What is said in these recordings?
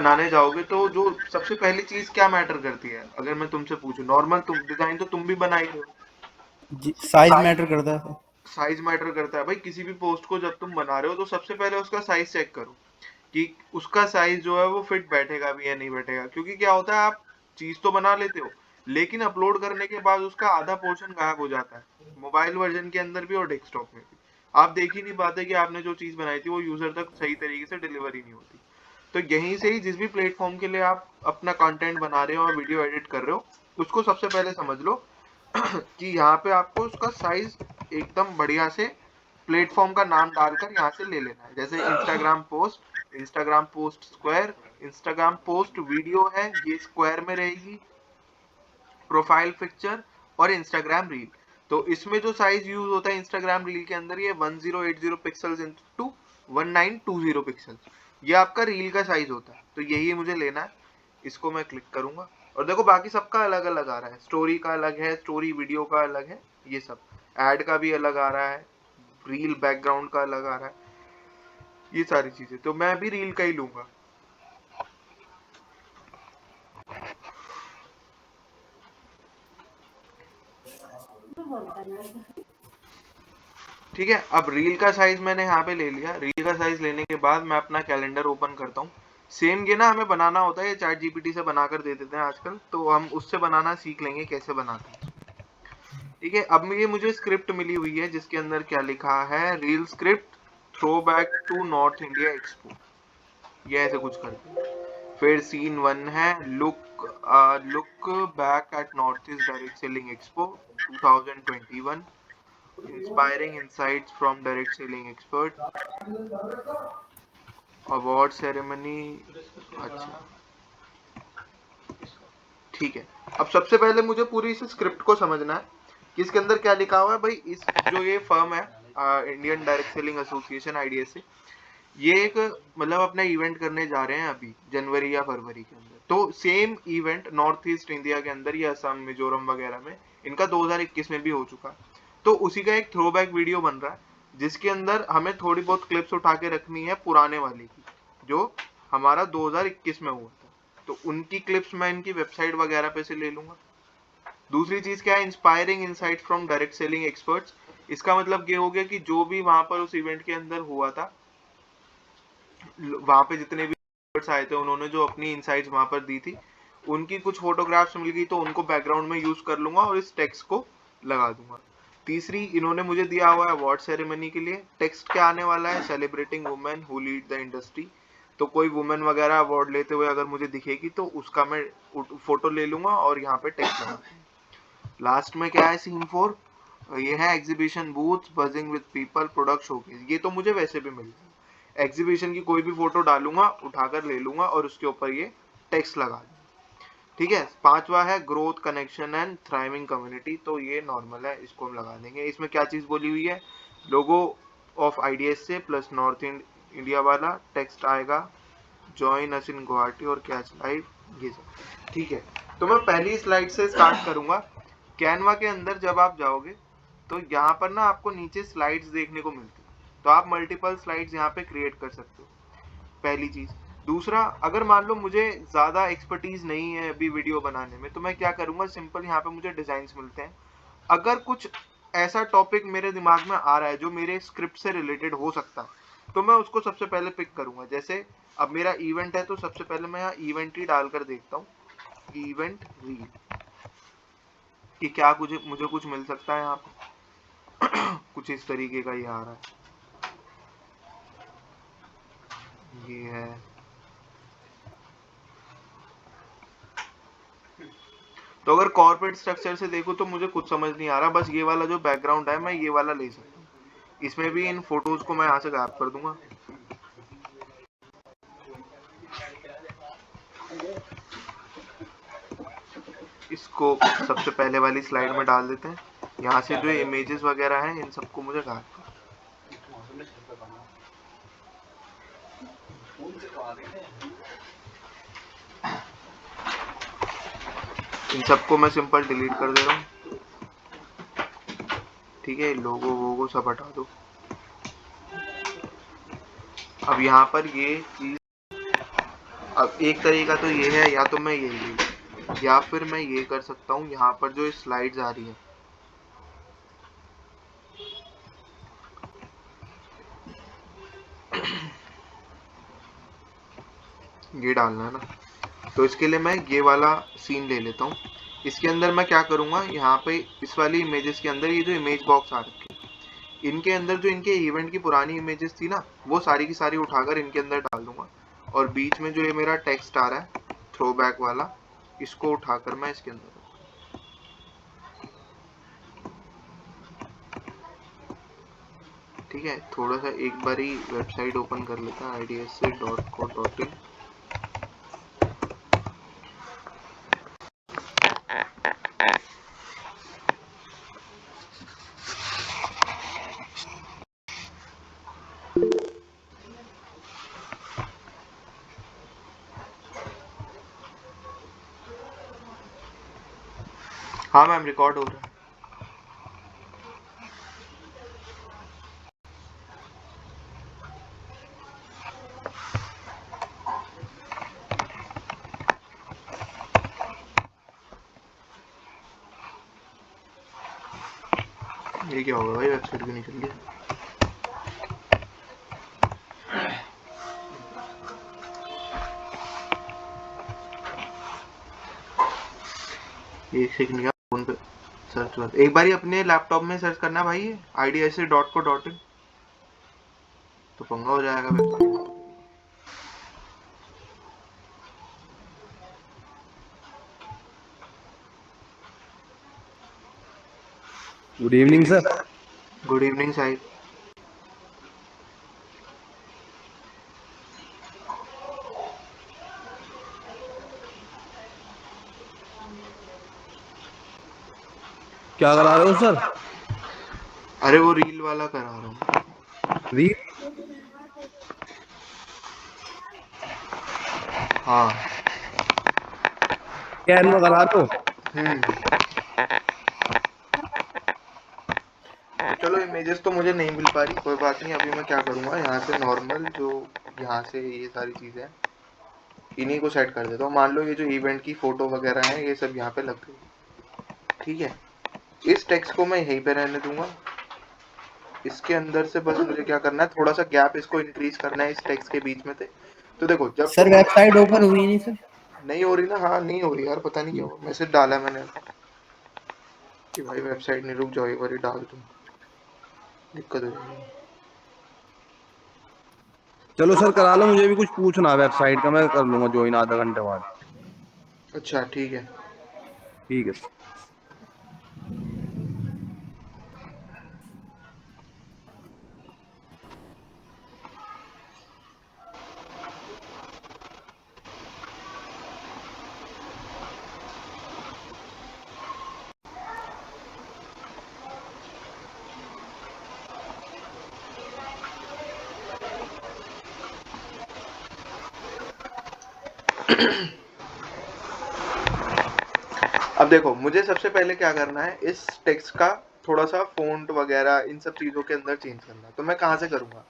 बनाने जाओगे तो जो सबसे पहली चीज क्या मैटर करती है, अगर मैं तुमसे पूछूं, नॉर्मल तुम डिजाइन तो तुम भी बना ही रहे हो, जी, साइज मैटर करता है। साइज मैटर करता है भाई। किसी भी पोस्ट को जब तुम बना रहे हो तो सबसे पहले उसका साइज चेक करो कि उसका साइज जो है वो फिट बैठेगा भी या नहीं बैठेगा। क्योंकि क्या होता है, आप चीज तो बना लेते हो लेकिन अपलोड करने के बाद उसका आधा पोर्शन गायब हो जाता है, मोबाइल वर्जन के अंदर भी और डेस्कटॉप में भी। आप देख ही नहीं पाते कि आपने जो चीज बनाई थी वो यूजर तक सही तरीके से डिलीवर ही नहीं होती। तो यहीं से ही जिस भी प्लेटफॉर्म के लिए आप अपना कंटेंट बना रहे हो और वीडियो एडिट कर रहे हो, उसको सबसे पहले समझ लो कि यहाँ पे आपको उसका साइज एकदम बढ़िया से प्लेटफॉर्म का नाम डालकर यहाँ से ले लेना है। जैसे Instagram post square, Instagram post video है ये स्क्वायर में रहेगी, प्रोफाइल पिक्चर और इंस्टाग्राम रील। तो इसमें जो साइज यूज होता है इंस्टाग्राम रील के अंदर, ये 1080 पिक्सल्स इंटू 1920 पिक्सल, ये आपका रील का साइज होता है। तो यही मुझे लेना है, इसको मैं क्लिक करूंगा और देखो बाकी सबका अलग अलग आ रहा है, स्टोरी का अलग है, स्टोरी वीडियो का अलग है, ये सब एड का भी अलग आ रहा है, रील बैकग्राउंड का अलग आ रहा है, ये सारी चीजें। तो मैं भी रील का ही लूंगा। ठीक है, अब रील का साइज मैंने यहाँ पे ले लिया। रील का साइज लेने के बाद मैं अपना कैलेंडर ओपन करता हूँ। सेम ये ना हमें बनाना होता है, ये चैट जीपीटी से बनाकर दे देते हैं आजकल, तो हम उससे बनाना सीख लेंगे कैसे बनाते हैं। ठीक है, अब ये मुझे स्क्रिप्ट मिली हुई है जिसके अंदर क्या लिखा है, reel script throw back to north India expo, ये ऐसे कुछ करते हैं। फिर सीन 1 है, look back at north east direct selling expo 2021, inspiring insights from direct selling expert, award ceremony. अच्छा ठीक है, अब सबसे पहले मुझे पूरी इस स्क्रिप्ट को समझना है कि इसके अंदर क्या लिखा हुआ है भाई। इस जो ये फर्म है Indian direct selling association IDSA, ये एक मतलब अपना इवेंट करने जा रहे हैं अभी जनवरी या फरवरी के अंदर। तो same event north east India के अंदर या असम मिजोरम वगैरह में इनका 2021 में भी हो चुका। तो उसी का एक थ्रोबैक वीडियो बन रहा है जिसके अंदर हमें थोड़ी बहुत क्लिप्स उठा के रखनी है पुराने वाले की, जो हमारा 2021 में हुआ था। तो उनकी क्लिप्स मैं इनकी वेबसाइट वगैरह पे से ले लूंगा। दूसरी चीज क्या है, inspiring insight from direct selling experts. इसका मतलब ये हो गया कि जो भी वहां पर उस इवेंट के अंदर हुआ था, वहां पे जितने भी एक्सपर्ट्स आए थे उन्होंने जो अपनी इनसाइट्स वहां पर दी थी, उनकी कुछ फोटोग्राफ्स मिल गई तो उनको बैकग्राउंड में यूज कर लूंगा और इस टेक्स्ट को लगा दूंगा। तीसरी, इन्होंने मुझे दिया हुआ है अवार्ड सेरेमनी के लिए, टेक्स्ट क्या आने वाला है, celebrating women who lead the industry. तो कोई वुमेन वगैरह अवार्ड लेते हुए अगर मुझे दिखेगी तो उसका मैं फोटो ले लूंगा और यहाँ पे टेक्स्ट लगा। लास्ट में क्या है, सीन 4, ये है exhibition booth buzzing with people product showcase. ये तो मुझे वैसे भी मिल जाए, एग्जीबिशन की कोई भी फोटो डालूंगा उठाकर ले लूंगा और उसके ऊपर ये टेक्स्ट लगा दूंगा। ठीक है, पांचवा है growth connection and thriving community. तो ये नॉर्मल है, इसको हम लगा देंगे। इसमें क्या चीज बोली हुई है, लोगो ऑफ आईडीएस से प्लस नॉर्थ इंडिया वाला टेक्स्ट आएगा, जॉइन अस इन गुवाहाटी और कैच लाइव, ये सब। ठीक है, तो मैं पहली स्लाइड से स्टार्ट करूंगा। कैनवा के अंदर जब आप जाओगे तो यहाँ पर ना आपको नीचे स्लाइड्स देखने को मिलती है, तो आप मल्टीपल स्लाइड्स यहाँ पे क्रिएट कर सकते हो, पहली चीज। दूसरा, अगर मान लो मुझे ज्यादा एक्सपर्टीज नहीं है अभी वीडियो बनाने में, तो मैं क्या करूंगा, सिंपल यहाँ पे मुझे डिजाइन मिलते हैं, अगर कुछ ऐसा टॉपिक मेरे दिमाग में आ रहा है जो मेरे स्क्रिप्ट से रिलेटेड हो सकता है तो मैं उसको सबसे पहले पिक करूंगा। जैसे अब मेरा इवेंट है तो सबसे पहले मैं यहाँ इवेंट ही डालकर देखता हूँ, इवेंट रील, कि क्या कुछ मुझे कुछ मिल सकता है यहाँ पे। कुछ इस तरीके का ये आ रहा है, ये है। तो अगर कॉर्पोरेट स्ट्रक्चर से देखो तो मुझे कुछ समझ नहीं आ रहा, बस ये वाला जो बैकग्राउंड है मैं ये वाला ले सकता हूँ। इसमें भी इन फोटोज को मैं यहाँ से गायब कर दूंगा। इसको सबसे पहले वाली स्लाइड में डाल देते हैं। यहाँ से जो इमेजेस वगैरह हैं इन सबको मुझे गायब कर, इन सबको मैं सिंपल डिलीट कर दे रहा हूँ। ठीक है, लोगो वोगो सब हटा दो। अब यहाँ पर ये चीज, अब एक तरीका तो ये है, या तो मैं या फिर मैं ये कर सकता हूँ, यहाँ पर जो स्लाइड्स आ रही है ये डालना है ना, तो इसके लिए मैं ये वाला सीन ले लेता हूँ। इसके अंदर मैं क्या करूँगा, यहाँ पे इस वाली इमेजेस के अंदर ये जो इमेज बॉक्स आ रखे हैं, इनके अंदर जो इनके इवेंट की पुरानी इमेजेस थी ना, वो सारी की सारी उठाकर इनके अंदर डाल दूंगा। और बीच में जो ये मेरा टेक्स्ट आ रहा है थ्रो बैक वाला, इसको उठाकर मैं इसके अंदर, ठीक है। थोड़ा सा एक बार ही वेबसाइट ओपन कर लेता है, idsa.co.in। हाँ मैम, रिकॉर्ड हो रहा है। ये क्या होगा भाई, वेबसाइट क्यों नहीं चल रही? एक सेकंड का फोन पे सर्च कर, एक बार ही अपने लैपटॉप में सर्च करना भाई, idsa.co.in, तो पंगा हो जाएगा website. Good evening sir. Good evening Sahib. क्या करा रहे हो सर? अरे वो रील वाला करा रहा हूँ। रील? हाँ। कैन में करा रहे हो? तो चलो, इमेजेस तो मुझे नहीं मिल पा रही, कोई बात नहीं। अभी मैं क्या करूँगा, यहाँ से नॉर्मल जो यहाँ से ये सारी चीज़ें हैं, इन्हीं को सेट कर देता हूँ। मान लो ये जो इवेंट की फोटो वगैरह है, ये सब यहाँ पे लग गई, ठीक है। इस टेक्स्ट को मैं यहीं पे रहने दूंगा। इसके अंदर से बस मुझे क्या करना है, थोड़ा सा गैप इसको इंक्रीज करना है इस टेक्स्ट के बीच में से। तो देखो, जब सर वेबसाइट ओपन हुई नहीं सर। नहीं हो रही ना, हाँ नहीं हो रही यार, पता नहीं क्या हुआ। मैसेज डाला है मैंने कि भाई वेबसाइट नहीं, रुक जाओ एक बार डाल दूँ, दिक्कत हो जाएगी। चलो सर करा लो, मुझे भी कुछ पूछना है वेबसाइट का, मैं कर लूंगा ज्वाइन आधा घंटे बाद। अच्छा ठीक है। ठीक है। अब देखो, मुझे सबसे पहले क्या करना है, इस टेक्स्ट का थोड़ा सा फ़ॉन्ट वगैरह इन सब चीज़ों के अंदर चेंज करना है। तो मैं कहाँ से करूँगा?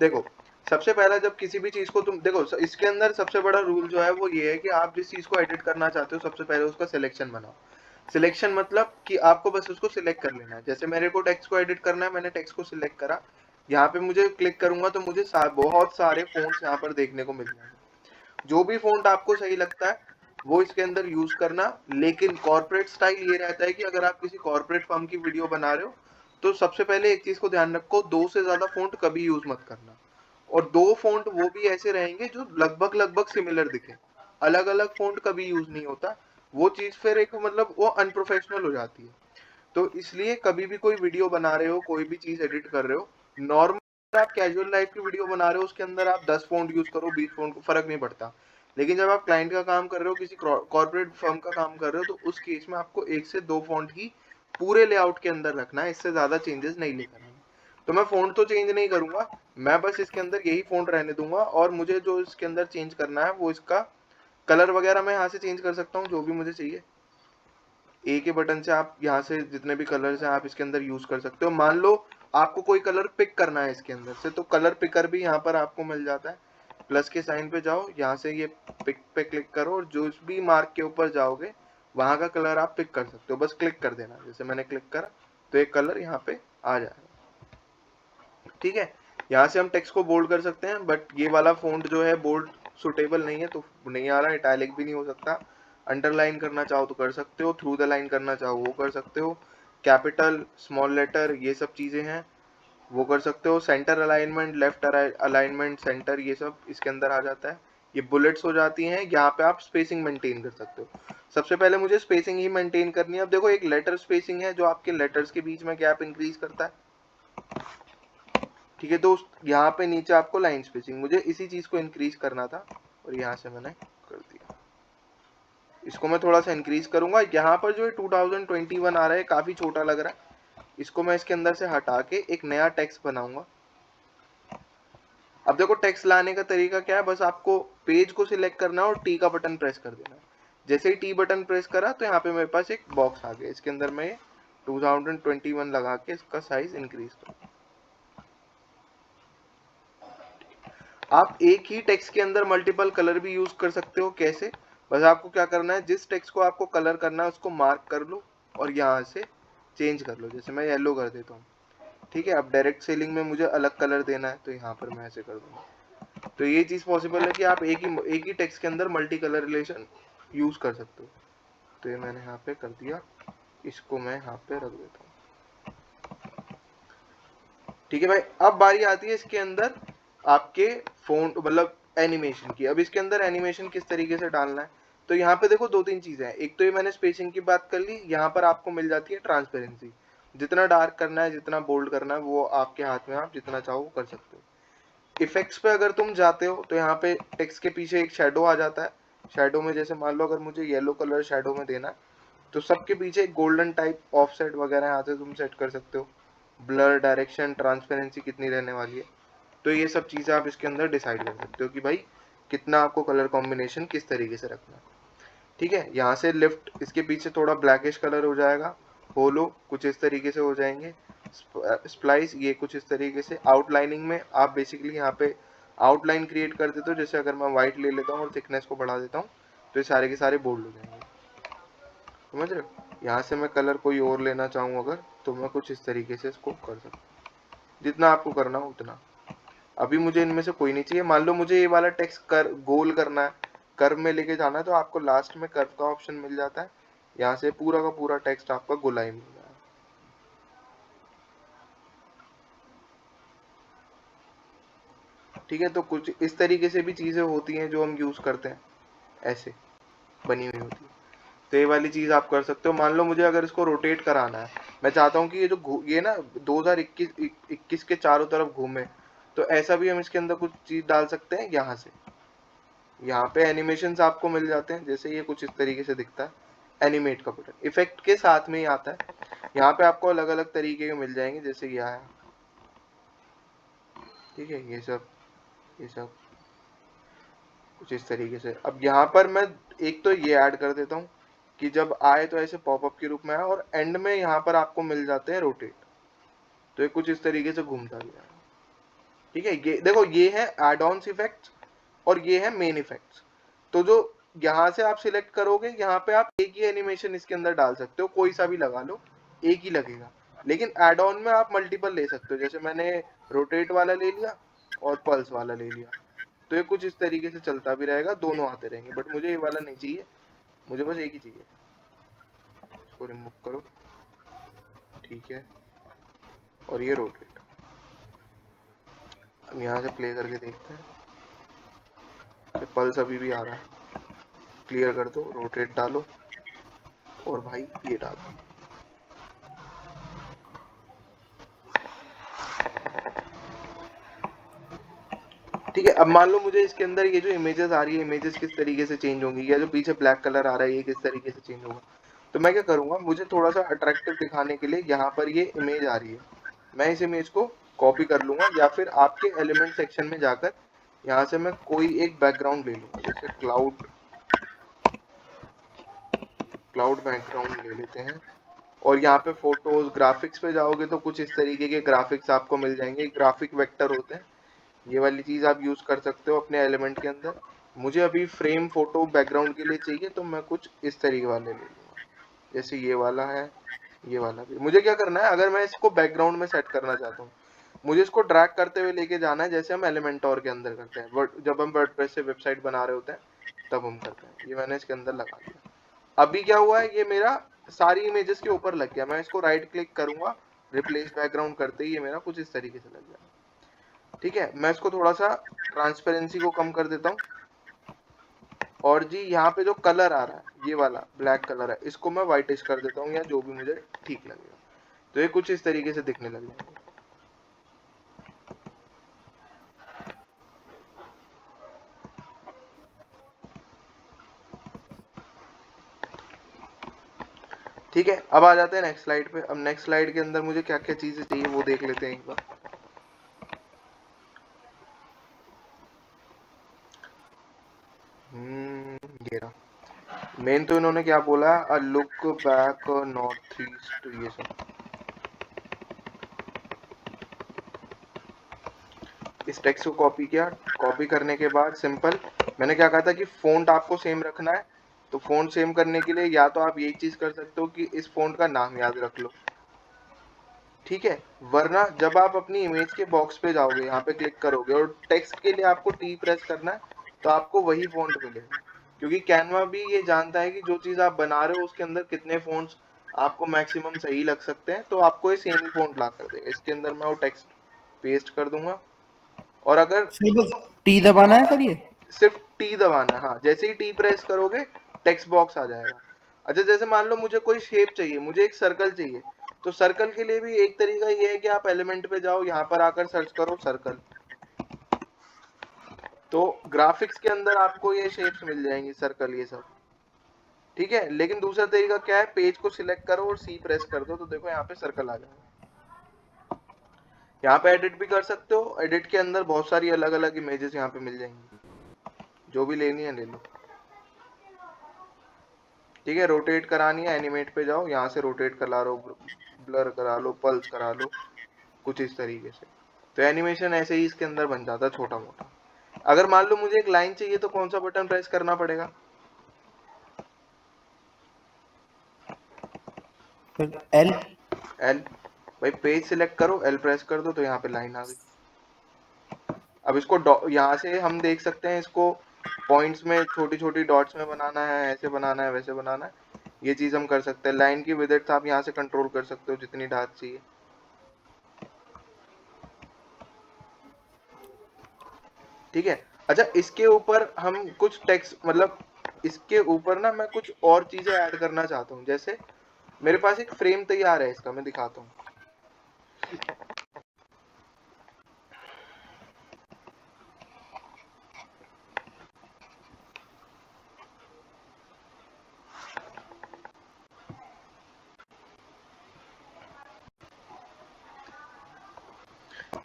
देखो, सबसे पहला जब किसी भी चीज़ को तुम देखो, इसके अंदर सबसे बड़ा रूल जो है वो ये है कि आप जिस चीज़ को एडिट करना चाहते हो, सबसे पहले उसका सिलेक्शन बनाओ। सिलेक्शन मतलब कि आपको बस उसको सिलेक्ट कर लेना है। जैसे मेरे को टेक्स्ट को एडिट करना है, मैंने टेक्स्ट को सिलेक्ट करा, यहाँ पे मुझे क्लिक करूंगा तो मुझे बहुत सारे फ़ॉन्ट्स यहाँ पर देखने को मिल जाएंगे। जो भी फ़ॉन्ट आपको सही लगता है वो इसके अंदर यूज करना। लेकिन कॉर्पोरेट स्टाइल ये रहता है कि अगर आप किसी कॉर्पोरेट फर्म की वीडियो बना रहे हो, तो सबसे पहले एक चीज को ध्यान रखो, 2 से ज्यादा फ़ॉन्ट कभी यूज मत करना। और 2 फ़ॉन्ट वो भी ऐसे रहेंगे जो लगभग लगभग सिमिलर दिखे। अलग अलग फ़ॉन्ट कभी यूज नहीं होता, वो चीज फिर एक मतलब वो अनप्रोफेशनल हो जाती है। तो इसलिए कभी भी कोई वीडियो बना रहे हो, कोई भी चीज एडिट कर रहे हो, नॉर्मल आप कैजुअल लाइफ की वीडियो बना रहे हो, उसके अंदर आप 10 फ़ॉन्ट यूज करो, 20 फ़ॉन्ट, को फर्क नहीं पड़ता। लेकिन जब आप क्लाइंट का काम कर रहे हो, किसी कॉर्पोरेट फर्म का काम कर रहे हो, तो उस केस में आपको 1 से 2 फ़ॉन्ट ही पूरे लेआउट के अंदर रखना है, इससे ज्यादा चेंजेस नहीं लेकर आना। तो मैं फ़ॉन्ट तो चेंज नहीं करूंगा, मैं बस इसके अंदर यही फ़ॉन्ट रहने दूंगा। और मुझे जो इसके अंदर चेंज करना है वो इसका कलर वगैरह मैं यहाँ से चेंज कर सकता हूँ, जो भी मुझे चाहिए। ए के बटन से आप यहाँ से जितने भी कलर्स हैं आप इसके अंदर यूज कर सकते हो। मान लो आपको कोई कलर पिक करना है इसके अंदर से, तो कलर पिकर भी यहाँ पर आपको मिल जाता है। प्लस के साइन पे जाओ, यहाँ से ये पिक पे क्लिक करो और जो भी मार्क के ऊपर जाओगे वहां का कलर आप पिक कर सकते हो, बस क्लिक कर देना। जैसे मैंने क्लिक करा तो एक कलर यहाँ पे आ जाएगा। ठीक है, यहाँ से हम टेक्स्ट को बोल्ड कर सकते हैं, बट ये वाला फ़ॉन्ट जो है बोल्ड सुटेबल नहीं है तो नहीं आ रहा, इटैलिक भी नहीं हो सकता। अंडरलाइन करना चाहो तो कर सकते हो, थ्रू द लाइन करना चाहो वो कर सकते हो, कैपिटल स्मॉल लेटर ये सब चीज़ें हैं वो कर सकते हो, centre alignment, left alignment, centre ये सब इसके अंदर आ जाता है। ये बुलेट्स हो जाती हैं, यहाँ पे आप स्पेसिंग मेंटेन कर सकते हो। सबसे पहले मुझे स्पेसिंग ही मेंटेन करनी है। अब देखो एक लेटर स्पेसिंग है जो आपके लेटर्स के बीच में गैप इंक्रीज करता है। ठीक है, तो यहाँ पे नीचे आपको लाइन स्पेसिंग, मुझे इसी चीज को इंक्रीज करना था और यहाँ से मैंने कर दिया। इसको मैं थोड़ा सा इंक्रीज करूंगा। यहाँ पर जो 2021 आ रहा है काफी छोटा लग रहा है, इसको मैं इसके अंदर से हटा के एक नया टेक्स्ट बनाऊंगा। अब देखो टेक्स्ट लाने का तरीका क्या है, बस आपको पेज को सिलेक्ट करना है और टी का बटन प्रेस कर देना है। जैसे ही टी बटन प्रेस करा तो यहाँ पे मेरे पास एक बॉक्स आ गया, इसके अंदर मैं 2021 लगा के इसका साइज इंक्रीज करूँ। आप एक ही टेक्स्ट के अंदर मल्टीपल कलर भी यूज कर सकते हो। कैसे? बस आपको क्या करना है, जिस टेक्स्ट को आपको कलर करना है उसको मार्क कर लो और यहाँ से चेंज कर लो। जैसे मैं येलो कर देता हूँ, ठीक है। अब डायरेक्ट सेलिंग में मुझे अलग कलर देना है तो यहाँ पर मैं ऐसे कर दूंगा। तो ये चीज पॉसिबल है कि आप एक ही टेक्स्ट के अंदर मल्टी कलर रिलेशन यूज कर सकते हो। तो ये मैंने यहाँ पे कर दिया, इसको मैं यहाँ पे रख देता हूँ। ठीक है भाई, अब बारी आती है इसके अंदर आपके फोन मतलब एनिमेशन की। अब इसके अंदर एनिमेशन किस तरीके से डालना है, तो यहाँ पे देखो दो तीन चीजें हैं। एक तो ये मैंने स्पेसिंग की बात कर ली, यहाँ पर आपको मिल जाती है ट्रांसपेरेंसी। जितना डार्क करना है जितना बोल्ड करना है वो आपके हाथ में, आप जितना चाहो कर सकते हो। इफेक्ट्स पे अगर तुम जाते हो तो यहाँ पे टेक्स्ट के पीछे एक शेडो आ जाता है। शेडो में जैसे मान लो अगर मुझे येलो कलर शेडो में देना है तो सबके पीछे एक गोल्डन टाइप ऑफसेट वगैरह यहाँ से तुम सेट कर सकते हो। ब्लर, डायरेक्शन, ट्रांसपेरेंसी कितनी रहने वाली है, तो ये सब चीजें आप इसके अंदर डिसाइड कर सकते हो कि भाई कितना आपको कलर कॉम्बिनेशन किस तरीके से रखना है। ठीक है, यहाँ से लिफ्ट इसके पीछे थोड़ा ब्लैकिश कलर हो जाएगा, होलो कुछ इस तरीके से हो जाएंगे, स्प्लाइस ये कुछ इस तरीके से। आउटलाइनिंग में आप बेसिकली यहाँ पे आउटलाइन क्रिएट कर देते हो। जैसे अगर मैं व्हाइट ले लेता हूँ और थिकनेस को बढ़ा देता हूँ तो ये सारे के सारे बोल्ड हो जाएंगे, समझ रहे हो। यहाँ से मैं कलर कोई और लेना चाहूँ अगर तो मैं कुछ इस तरीके से इसको कर सकता हूँ, जितना आपको करना हो उतना। अभी मुझे इनमें से कोई नहीं चाहिए। मान लो मुझे ये वाला टेक्स्ट कर गोल करना है, कर्व में लेके जाना है, तो आपको लास्ट में कर्व का ऑप्शन मिल जाता है। यहाँ से पूरा का पूरा टेक्स्ट आपका गोलाई मिल जाएगा। ठीक है, तो कुछ इस तरीके से भी चीजें होती हैं जो हम यूज करते हैं, ऐसे बनी हुई होती है। तो ये वाली चीज आप कर सकते हो। मान लो मुझे अगर इसको रोटेट कराना है, मैं चाहता हूँ कि ये जो ये ना 2021 के चारों तरफ घूमे, तो ऐसा भी हम इसके अंदर कुछ चीज डाल सकते हैं। यहाँ से यहाँ पे एनिमेशंस आपको मिल जाते हैं, जैसे ये कुछ इस तरीके से दिखता है, एनिमेट का बटन इफेक्ट के साथ में ही आता है। यहाँ पे आपको अलग अलग तरीके के मिल जाएंगे, जैसे ये आया, ठीक है, ये सब कुछ इस तरीके से। अब यहाँ पर मैं एक तो ये ऐड कर देता हूँ कि जब आए तो ऐसे पॉपअप के रूप में आए, और एंड में यहाँ पर आपको मिल जाते हैं रोटेट, तो ये कुछ इस तरीके से घूमता भी है। ठीक है, ये देखो ये है एड ऑन्स इफेक्ट्स और ये है मेन इफेक्ट्स। तो जो यहाँ से आप सिलेक्ट करोगे, यहाँ पे आप एक ही एनिमेशन इसके अंदर डाल सकते हो, कोई सा भी लगा लो एक ही लगेगा। लेकिन एड ऑन में आप मल्टीपल ले सकते हो, जैसे मैंने रोटेट वाला ले लिया और पल्स वाला ले लिया, तो ये कुछ इस तरीके से चलता भी रहेगा, दोनों आते रहेंगे। बट मुझे ये वाला नहीं चाहिए, मुझे बस एक ही चाहिए। इसको रिमूव करो, ठीक है, और ये रोटेट। अब यहाँ से प्ले करके देखते हैं, पल्स अभी भी आ रहा है। क्लियर कर दो, रोटेट डालो और भाई ये डालो। ठीक है, अब मान लो मुझे इसके अंदर ये जो इमेजेस आ रही है, इमेजेस किस तरीके से चेंज होंगी, या जो पीछे ब्लैक कलर आ रहा है ये किस तरीके से चेंज होगा। तो मैं क्या करूंगा, मुझे थोड़ा सा अट्रैक्टिव दिखाने के लिए यहाँ पर ये इमेज आ रही है, मैं इस इमेज को कॉपी कर लूंगा, या फिर आपके एलिमेंट सेक्शन में जाकर यहाँ से मैं कोई एक बैकग्राउंड ले लूंगा, जैसे क्लाउड बैकग्राउंड ले लेते हैं। और यहाँ पे फोटोज ग्राफिक्स पे जाओगे तो कुछ इस तरीके के ग्राफिक्स आपको मिल जाएंगे, ग्राफिक वेक्टर होते हैं, ये वाली चीज आप यूज कर सकते हो अपने एलिमेंट के अंदर। मुझे अभी फ्रेम फोटो बैकग्राउंड के लिए चाहिए तो मैं कुछ इस तरीके वाले ले लूंगा, जैसे ये वाला है, ये वाला भी। मुझे क्या करना है, अगर मैं इसको बैकग्राउंड में सेट करना चाहता हूँ, मुझे इसको ड्रैग करते हुए लेके जाना है, जैसे हम एलिमेंटोर के अंदर करते हैं, जब हम वर्डप्रेस से वेबसाइट बना रहे होते हैं तब हम करते हैं। ये मैंने इसके अंदर लगा दिया। अभी क्या हुआ है, ये मेरा सारी इमेजेस के ऊपर लग गया। मैं इसको राइट क्लिक करूंगा, रिप्लेस बैकग्राउंड करते ही ये मेरा कुछ इस तरीके से लग गया। ठीक है, मैं इसको थोड़ा सा ट्रांसपेरेंसी को कम कर देता हूँ। और जी यहाँ पे जो कलर आ रहा है, ये वाला ब्लैक कलर है, इसको मैं व्हाइटिश कर देता हूँ, या जो भी मुझे ठीक लगेगा। तो ये कुछ इस तरीके से दिखने लग जाएंगे। ठीक है, अब आ जाते हैं नेक्स्ट स्लाइड पे। अब नेक्स्ट स्लाइड के अंदर मुझे क्या क्या चीजें चाहिए वो देख लेते हैं एक बार। ये रहा। मेन तो इन्होंने क्या बोला, a look back north east, ये सब। इस टेक्स्ट को कॉपी किया, कॉपी करने के बाद सिंपल मैंने क्या कहा था कि फ़ॉन्ट आपको सेम रखना है। तो फ़ॉन्ट सेम करने के लिए या तो आप यही चीज़ कर सकते हो कि इस फ़ॉन्ट का नाम याद रख लो, ठीक है। वरना जब आप अपनी इमेज के बॉक्स पे जाओगे, यहाँ पे क्लिक करोगे और टेक्स्ट के लिए आपको टी प्रेस करना है, तो आपको वही फ़ॉन्ट मिलेगा। क्योंकि कैनवा भी ये जानता है कि जो चीज़ आप बना रहे हो उसके अंदर कितने फ़ॉन्ट्स आपको मैक्सिमम सही लग सकते हैं, तो आपको ये सेम ही फ़ॉन्ट ला कर देगा। इसके अंदर मैं वो टेक्स्ट पेस्ट कर दूंगा। और अगर सिर्फ टी दबाना है सर ये? सिर्फ टी दबाना, हाँ, जैसे ही टी प्रेस करोगे टेक्स्ट बॉक्स आ जाएगा। अच्छा, जैसे मान लो मुझे कोई शेप चाहिए, मुझे एक सर्कल चाहिए, तो सर्कल के लिए भी एक तरीका ये है कि आप एलिमेंट पे जाओ, यहाँ पर आकर सर्च करो सर्कल, तो ग्राफिक्स के अंदर आपको ये शेप्स मिल जाएंगी, सर्कल, ये सब। ठीक है, लेकिन दूसरा तरीका क्या है, पेज को सिलेक्ट करो और सी प्रेस कर दो, तो देखो यहाँ पे सर्कल आ जाएगा। यहाँ पे एडिट भी कर सकते हो, एडिट के अंदर बहुत सारी अलग अलग इमेजेस यहाँ पे मिल जाएंगी, जो भी लेनी है ले लो। ठीक है, रोटेट करानी है, एनिमेट पे जाओ, यहाँ से रोटेट करा लो, ब्लर करा लो, पल्स करा लो, कुछ इस तरीके से। तो एनिमेशन ऐसे ही इसके अंदर बन जाता है छोटा मोटा। अगर मान लो मुझे एक लाइन चाहिए तो कौन सा बटन प्रेस करना पड़ेगा? एल। एल। भाई पेज सिलेक्ट करो, एल प्रेस कर दो, तो यहाँ पे लाइन आ गई। अब इसको यहाँ से हम देख सकते हैं, इसको पॉइंट्स में छोटी छोटी डॉट्स में बनाना है, ऐसे बनाना है, वैसे बनाना है, ये चीज हम कर सकते हैं। लाइन की विड्थ आप यहाँ से कंट्रोल कर सकते हो जितनी डार्क चाहिए। ठीक है। अच्छा, इसके ऊपर हम कुछ टेक्स्ट, मतलब इसके ऊपर ना मैं कुछ और चीजें ऐड करना चाहता हूँ। जैसे मेरे पास एक फ्रेम तैयार है, इसका मैं दिखाता हूँ।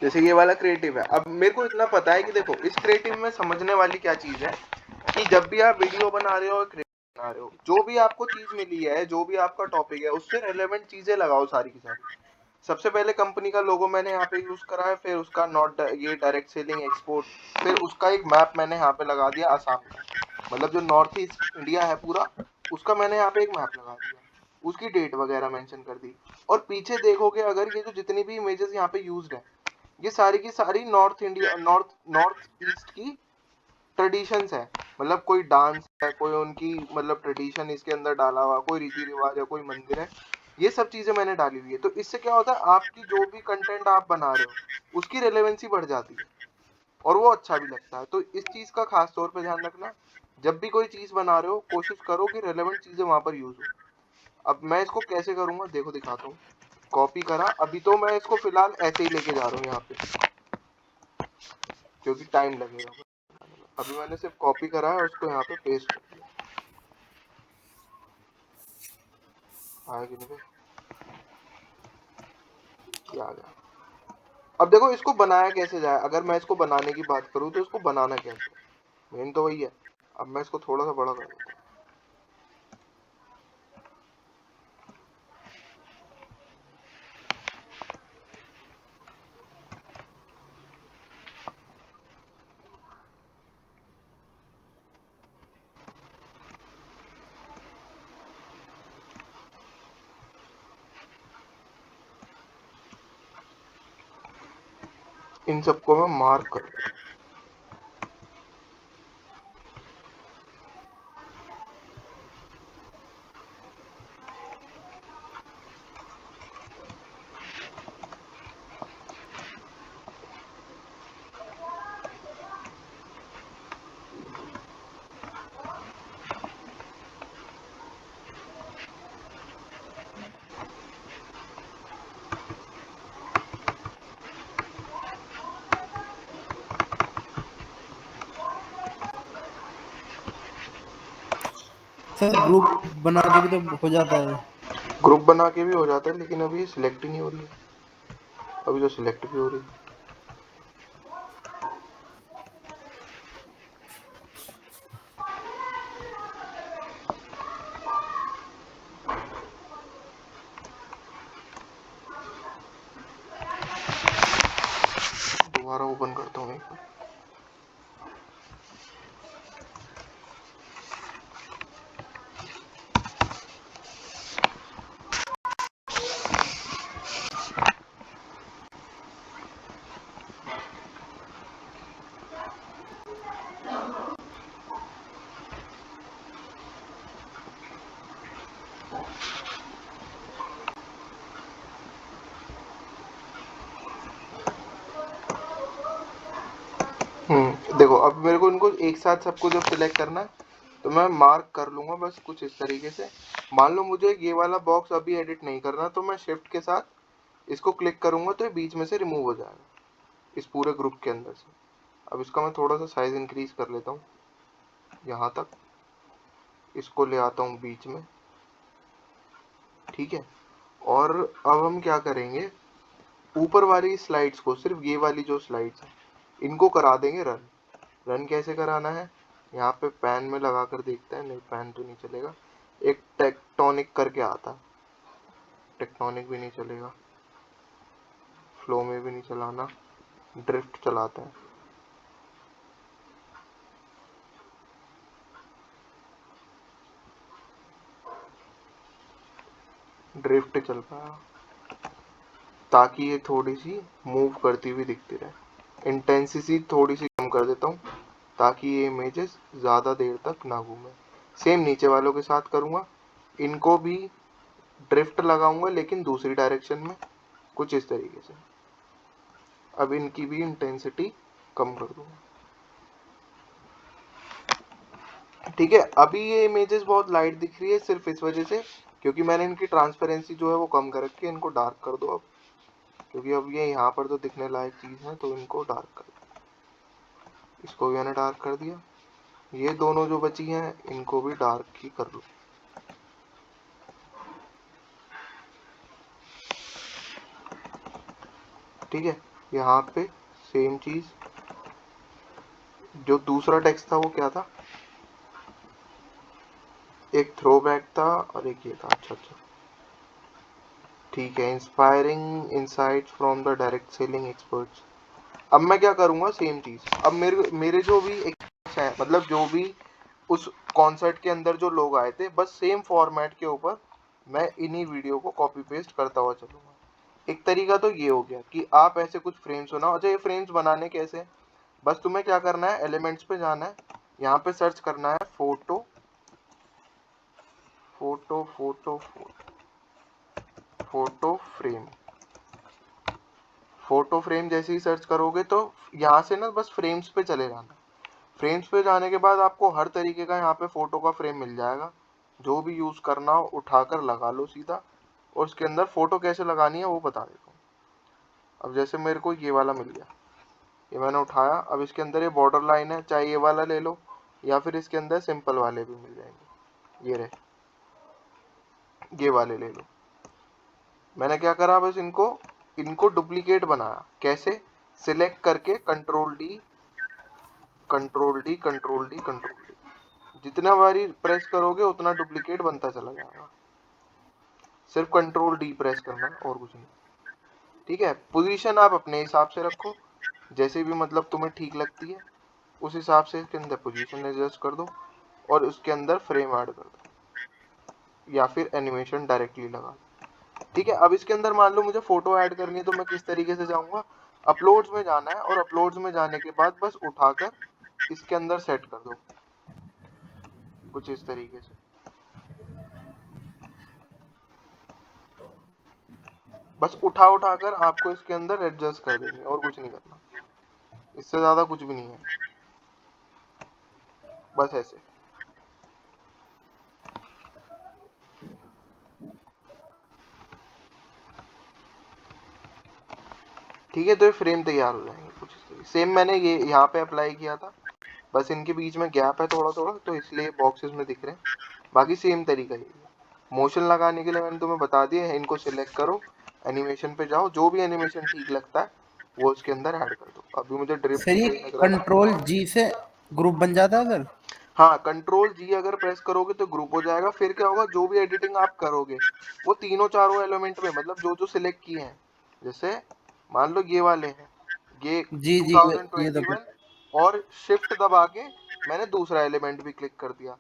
जैसे ये वाला क्रिएटिव है। अब मेरे को इतना पता है कि देखो, इस क्रिएटिव में समझने वाली क्या चीज है कि जब भी आप वीडियो बना रहे हो, क्रिएटिव बना रहे हो, जो भी आपको चीज मिली है, जो भी आपका टॉपिक है, उससे रिलेवेंट चीजें लगाओ सारी की सारी। सबसे पहले कंपनी का लोगो मैंने यहाँ पे यूज करा है, फिर उसका नॉट ये डायरेक्ट सेलिंग एक्सपोर्ट, फिर उसका एक मैप मैंने यहाँ पे लगा दिया आसाम का, मतलब जो नॉर्थ ईस्ट इंडिया है पूरा, उसका मैंने यहाँ पे एक मैप लगा दिया, उसकी डेट वगैरह मेंशन कर दी। और पीछे देखोगे, अगर ये जो जितनी भी इमेजेस यहाँ पे यूज्ड है, ये सारी की सारी नॉर्थ इंडिया, नॉर्थ ईस्ट की ट्रेडिशंस है। मतलब कोई डांस है, कोई उनकी मतलब ट्रेडिशन इसके अंदर डाला हुआ, कोई रीति रिवाज है, कोई मंदिर है, ये सब चीजें मैंने डाली हुई है। तो इससे क्या होता है, आपकी जो भी कंटेंट आप बना रहे हो उसकी रेलेवेंसी बढ़ जाती है और वो अच्छा भी लगता है। तो इस चीज का खास तौर पे ध्यान रखना, जब भी कोई चीज बना रहे हो कोशिश करो कि रेलेवेंट चीजें वहां पर यूज हो। अब मैं इसको कैसे करूंगा, देखो दिखाता हूँ। कॉपी करा, अभी तो मैं इसको फिलहाल ऐसे ही लेके जा रहा हूँ यहाँ पे, क्योंकि टाइम लगेगा। अभी मैंने सिर्फ कॉपी करा है, उसको यहाँ पे पेस्ट कर दिया। आएगी नहीं, ये आ गया। अब देखो इसको बनाया कैसे जाए। अगर मैं इसको बनाने की बात करूँ तो इसको बनाना कैसे, मेन तो वही है। अब मैं इसको थोड़ा सा बड़ा कर देता हूँ। इन सबको मैं मार्क कर दूं। सर ग्रुप बना के भी तो हो जाता है। ग्रुप बना के भी हो जाता है, लेकिन अभी सिलेक्ट ही नहीं हो रही है। अभी तो सिलेक्ट भी हो रही है। दोबारा ओपन करता हूँ एक बार। देखो अब मेरे को इनको एक साथ सबको जब सिलेक्ट करना है तो मैं मार्क कर लूंगा बस कुछ इस तरीके से। मान लो मुझे ये वाला बॉक्स अभी एडिट नहीं करना, तो मैं शिफ्ट के साथ इसको क्लिक करूंगा तो ये बीच में से रिमूव हो जाएगा इस पूरे ग्रुप के अंदर से। अब इसका मैं थोड़ा सा साइज इंक्रीज कर लेता हूँ, यहाँ तक इसको ले आता हूँ बीच में, ठीक है। और अब हम क्या करेंगे, ऊपर वाली स्लाइड्स को, सिर्फ ये वाली जो स्लाइड्स है इनको करा देंगे रन। रन कैसे कराना है, यहाँ पे पैन में लगा कर देखते हैं। नहीं, पैन तो नहीं चलेगा, एक टेक्टोनिक करके आता है, टेक्टोनिक भी नहीं चलेगा, फ्लो में भी नहीं चलाना, ड्रिफ्ट चलाते हैं। ड्रिफ्ट चल पाया ताकि ये थोड़ी सी मूव करती हुई दिखती रहे। इंटेंसिटी थोड़ी सी कम कर देता हूँ ताकि ये इमेजेस ज़्यादा देर तक ना घूमे। सेम नीचे वालों के साथ करूँगा, इनको भी ड्रिफ्ट लगाऊंगा लेकिन दूसरी डायरेक्शन में, कुछ इस तरीके से। अब इनकी भी इंटेंसिटी कम कर दूंगा, ठीक है। अभी ये इमेजेस बहुत लाइट दिख रही है सिर्फ इस वजह से क्योंकि मैंने इनकी ट्रांसपेरेंसी जो है वो कम कर रखी है। इनको डार्क कर दो अब, क्योंकि अब ये यहाँ पर तो दिखने लायक चीज़ है, तो इनको डार्क कर दो। इसको भी मैंने डार्क कर दिया। ये दोनों जो बची हैं इनको भी डार्क ही कर लो, ठीक है। यहाँ पे सेम चीज़, जो दूसरा टेक्स्ट था वो क्या था, एक थ्रो बैक था और एक ये था। अच्छा अच्छा, ठीक है। Inspiring insights from the direct selling experts. अब मैं क्या करूंगा, सेम चीज। अब मेरे मेरे जो भी है, मतलब जो भी उस कॉन्सर्ट के अंदर जो लोग आए थे, बस सेम फॉर्मेट के ऊपर मैं इन्हीं वीडियो को कॉपी पेस्ट करता हुआ चलूंगा। एक तरीका तो ये हो गया कि आप ऐसे कुछ फ्रेम्स बनाओ। अच्छा, ये फ्रेम्स बनाने कैसे, बस तुम्हें क्या करना है, एलिमेंट्स पे जाना है, यहाँ पे सर्च करना है photo photo photo photo frame. Photo frame जैसे ही सर्च करोगे तो यहाँ से ना बस फ्रेम्स पे चले जाना। फ्रेम्स पे जाने के बाद आपको हर तरीके का यहाँ पे फोटो का फ्रेम मिल जाएगा। जो भी यूज करना हो उठाकर लगा लो सीधा, और उसके अंदर फोटो कैसे लगानी है वो बता देता हूँ। अब जैसे मेरे को ये वाला मिल गया, ये मैंने उठाया। अब इसके अंदर ये बॉर्डर लाइन है, चाहे ये वाला ले लो या फिर इसके अंदर सिंपल वाले भी मिल जाएंगे। ये रहे, ये वाले ले लो। मैंने क्या करा, बस इनको इनको डुप्लीकेट बनाया। कैसे, सिलेक्ट करके control D control D control D control D, जितना बारी प्रेस करोगे उतना डुप्लीकेट बनता चला जाएगा। सिर्फ कंट्रोल डी प्रेस करना है और कुछ नहीं, ठीक है। पोजीशन आप अपने हिसाब से रखो, जैसे भी मतलब तुम्हें ठीक लगती है उस हिसाब से इसके अंदर पोजीशन एडजस्ट कर दो और उसके अंदर फ्रेम ऐड कर दो या फिर एनिमेशन डायरेक्टली लगा दो, ठीक है। अब इसके अंदर मान लो मुझे फोटो ऐड करनी है तो मैं किस तरीके से जाऊंगा, अपलोड्स में जाना है और अपलोड्स में जाने के बाद बस उठाकर इसके अंदर सेट कर दो कुछ इस तरीके से। बस उठा कर आपको इसके अंदर एडजस्ट कर देंगे और कुछ नहीं करना, इससे ज्यादा कुछ भी नहीं है, बस ऐसे। ठीक है, तो ये फ्रेम तैयार हो जाएंगे कुछ इस तरीके। सेम मैंने ये यहाँ पे अप्लाई किया था, बस इनके बीच में गैप है थोड़ा थोड़ा, तो इसलिए बॉक्सेस में दिख रहे हैं, बाकी सेम तरीका ही है। मोशन लगाने के लिए मैंने तुम्हें बता दिया है, इनको सिलेक्ट करो, एनिमेशन पे जाओ, जो भी एनिमेशन ठीक लगता है वो उसके अंदर ऐड कर दो। अभी मुझे ड्रिप सर ये लग रहा था। कंट्रोल जी से ग्रुप बन जाता है सर? हाँ, कंट्रोल जी अगर प्रेस करोगे तो ग्रुप हो जाएगा। फिर क्या होगा, जो भी एडिटिंग आप करोगे वो तीनों चारों एलिमेंट में, मतलब जो जो सिलेक्ट किए हैं, जैसे मान लो ये वाले हैं, ये जी जी, ये तो 2021 और शिफ्ट दबा के मैंने दूसरा एलिमेंट भी क्लिक कर दिया।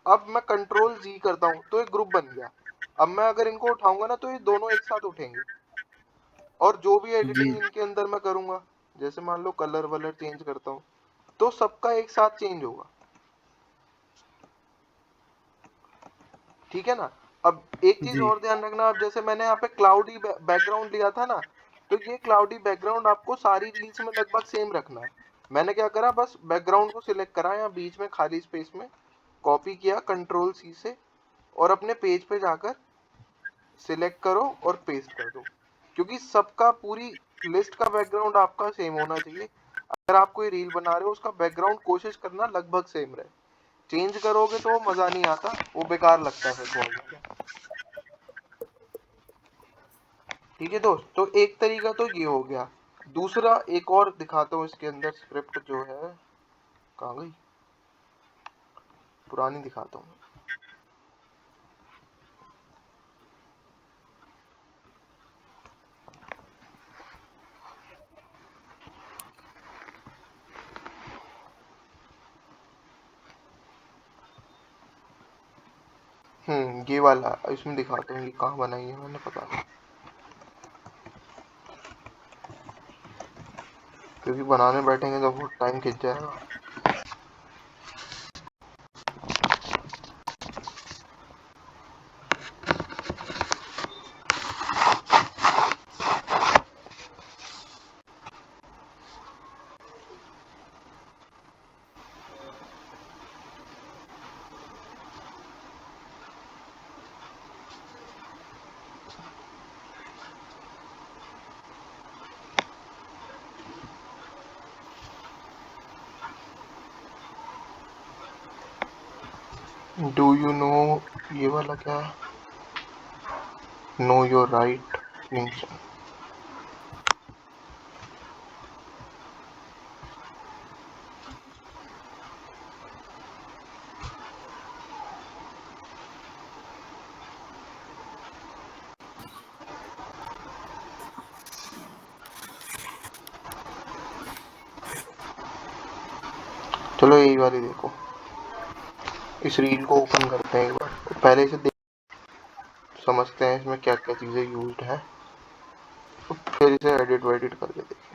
अब मैं कंट्रोल जी करता हूँ तो एक ग्रुप बन गया। अब मैं अगर इनको उठाऊंगा ना तो ये दोनों एक साथ उठेंगे, और जो भी जी एडिटिंग इनके अंदर मैं करूंगा, जैसे मान लो कलर वलर चेंज करता हूँ, तो सबका एक साथ चेंज होगा। ठीक है ना। अब एक चीज जी और ध्यान रखना, अब जैसे मैंने यहाँ पे क्लाउडी बैकग्राउंड लिया था ना, तो ये क्लाउडी बैकग्राउंड आपको सारी रील्स में लगभग सेम रखना है। मैंने क्या करा, बस बैकग्राउंड को सिलेक्ट करा, यहाँ बीच में खाली स्पेस में कॉपी किया कंट्रोल सी से, और अपने पेज पे जाकर सिलेक्ट करो और पेस्ट कर दो, क्योंकि सबका पूरी लिस्ट का बैकग्राउंड आपका सेम होना चाहिए। अगर आप कोई रील बना रहे हो उसका बैकग्राउंड कोशिश करना लगभग सेम रहे, चेंज करोगे तो वो मजा नहीं आता, वो बेकार लगता है फिर बहुत ज्यादा। ठीक है दोस्त, तो एक तरीका तो ये हो गया। दूसरा एक और दिखाता हूँ इसके अंदर स्क्रिप्ट जो है, कहाँ गई, पुरानी दिखाता हूँ। ये वाला इसमें दिखाता हूँ, ये कहाँ बनाई है मैंने पता नहीं, क्योंकि बनाने बैठेंगे तो बहुत टाइम खिंच जाएगा। डू यू नो, ये वाला क्या है, नो योर राइट नीचे। चलो यही वाली देखो, इस रील को ओपन करते हैं एक बार, पहले से देख समझते हैं इसमें क्या क्या चीजें यूज्ड हैं, फिर इसे एडिट वेडिट करके देखते हैं।